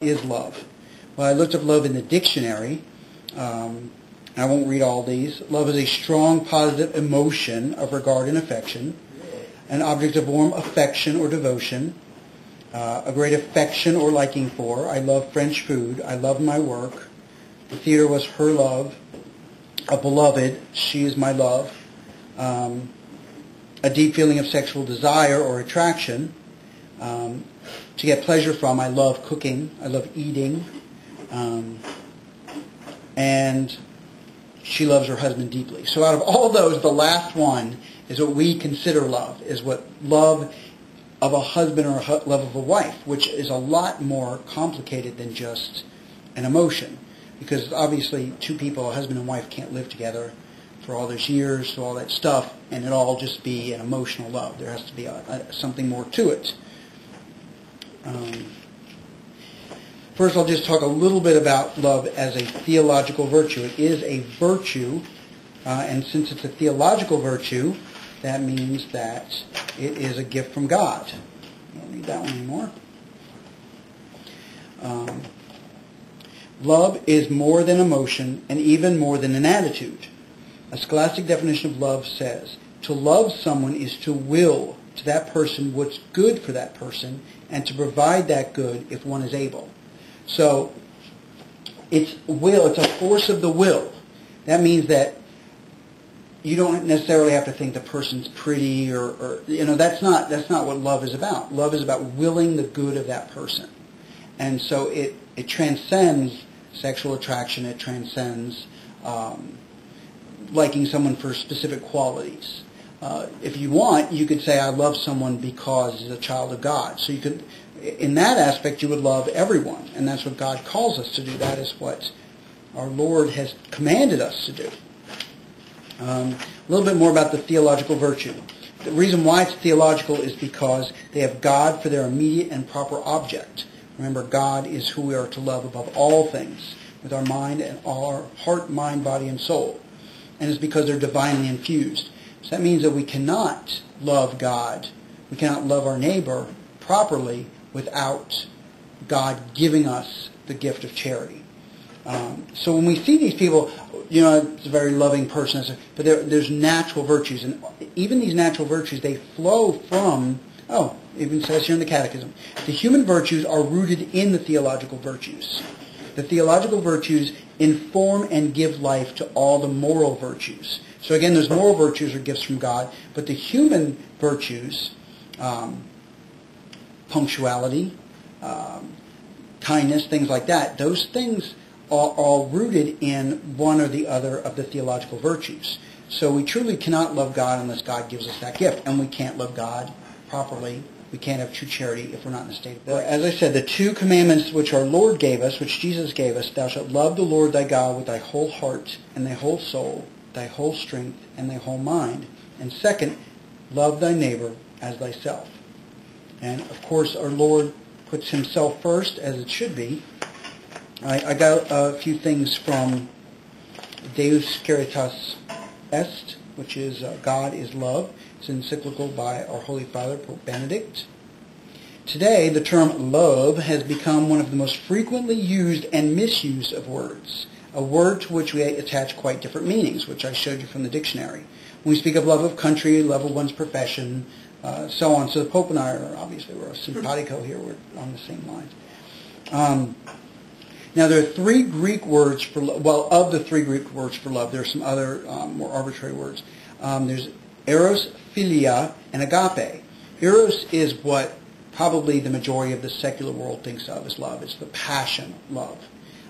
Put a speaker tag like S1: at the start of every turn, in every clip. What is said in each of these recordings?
S1: Is love? Well, I looked up love in the dictionary. I won't read all these. Love is a strong, positive emotion of regard and affection, an object of warm affection or devotion, a great affection or liking for. I love French food. I love my work. The theater was her love. A beloved, she is my love. A deep feeling of sexual desire or attraction. To get pleasure from, I love cooking. I love eating. And she loves her husband deeply. So out of all those, the last one is what we consider love, is what love of a husband or love of a wife, which is a lot more complicated than just an emotion. Because obviously two people, a husband and wife, can't live together for all those years, for all that stuff, and it all just be an emotional love. There has to be something more to it. First, I'll just talk a little bit about love as a theological virtue. It is a virtue, and since it's a theological virtue, that means that it is a gift from God. I don't need that one anymore. Love is more than emotion and even more than an attitude. A scholastic definition of love says, to love someone is to will to that person what's good for that person and to provide that good if one is able. So it's will, it's a force of the will. That means that you don't necessarily have to think the person's pretty or that's not what love is about. Love is about willing the good of that person. And so it transcends sexual attraction, it transcends liking someone for specific qualities. If you want, you could say, I love someone because he's a child of God. So you could, in that aspect, you would love everyone. And that's what God calls us to do. That is what our Lord has commanded us to do. A little bit more about the theological virtue. The reason why it's theological is because they have God for their immediate and proper object. Remember, God is who we are to love above all things, with our mind and all our heart, mind, body, and soul. And it's because they're divinely infused. So that means that we cannot love God, we cannot love our neighbor properly without God giving us the gift of charity. So when we see these people, it's a very loving person, but there's natural virtues. And even these natural virtues, they flow from, it even says here in the Catechism, the human virtues are rooted in the theological virtues. The theological virtues inform and give life to all the moral virtues. So again, those moral virtues are gifts from God, but the human virtues, punctuality, kindness, things like that, those things are all rooted in one or the other of the theological virtues. So we truly cannot love God unless God gives us that gift, and we can't love God properly. We can't have true charity if we're not in a state of grace. As I said, the two commandments which our Lord gave us, which Jesus gave us, thou shalt love the Lord thy God with thy whole heart and thy whole soul, thy whole strength and thy whole mind. And second, love thy neighbor as thyself. And of course, our Lord puts himself first, as it should be. I got a few things from Deus Caritas Est, which is God is love. It's an encyclical by our Holy Father, Pope Benedict. Today, the term love has become one of the most frequently used and misused of words, a word to which we attach quite different meanings, which I showed you from the dictionary. When we speak of love of country, love of one's profession, so on. So the Pope and I are obviously, we're a simpatico here, we're on the same lines. Now, there are three Greek words for love. Well, of the three Greek words for love, there are some other more arbitrary words. There's eros, philia, and agape. Eros is what probably the majority of the secular world thinks of as love. It's the passion love.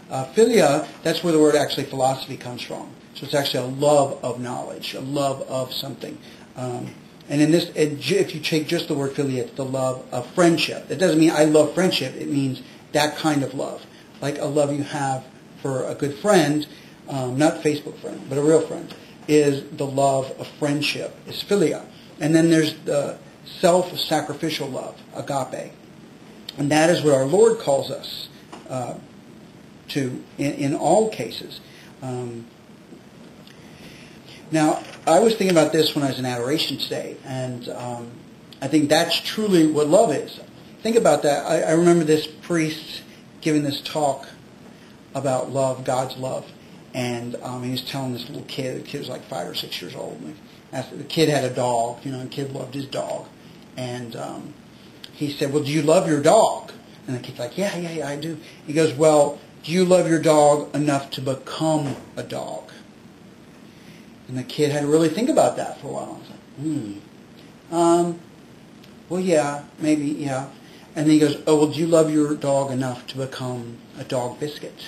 S1: Philia, that's where the word actually philosophy comes from. So it's actually a love of knowledge, a love of something. And in this, if you take just the word philia, it's the love of friendship. It doesn't mean I love friendship. It means that kind of love. Like a love you have for a good friend, not Facebook friend, but a real friend, is the love of friendship, is philia. And then there's the self-sacrificial love, agape. And that is what our Lord calls us to in all cases. Now, I was thinking about this when I was in adoration today, and I think that's truly what love is. Think about that. I remember this priest giving this talk about love, God's love, and he was telling this little kid. The kid was like 5 or 6 years old. And the kid had a dog, and the kid loved his dog, and he said, "Well, do you love your dog?" And the kid's like, "Yeah, I do." He goes, "Well, do you love your dog enough to become a dog?" And the kid had to really think about that for a while. I was like, well, yeah, maybe, yeah. And then he goes, "Oh, well, do you love your dog enough to become a dog biscuit?"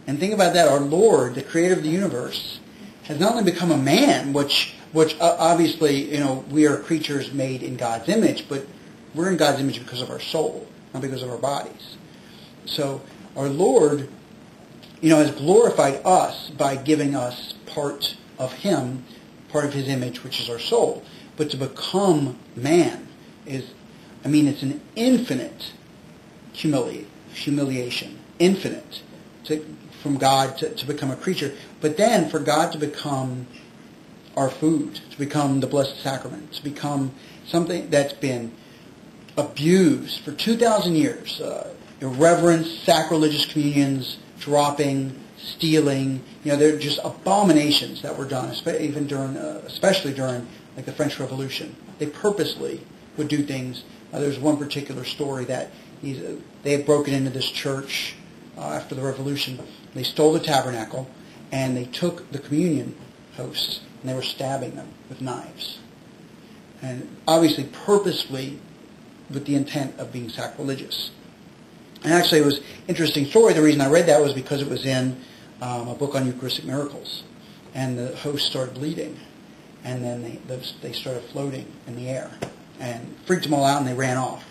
S1: And think about that. Our Lord, the creator of the universe, has not only become a man, which obviously, we are creatures made in God's image, but we're in God's image because of our soul, not because of our bodies. So our Lord, has glorified us by giving us part of Him, part of His image, which is our soul. But to become man it's an infinite humiliation, infinite, from God to become a creature. But then for God to become our food, to become the Blessed Sacrament, to become something that's been abused for 2,000 years, irreverence, sacrilegious communions, dropping, stealing, they're just abominations that were done, especially during like the French Revolution. They purposely would do things. There's one particular story that they had broken into this church after the Revolution. They stole the tabernacle, and they took the communion hosts, and they were stabbing them with knives. And obviously purposely with the intent of being sacrilegious. And actually it was an interesting story. The reason I read that was because it was in a book on Eucharistic miracles. And the host started bleeding. And then they started floating in the air. And freaked them all out, and they ran off.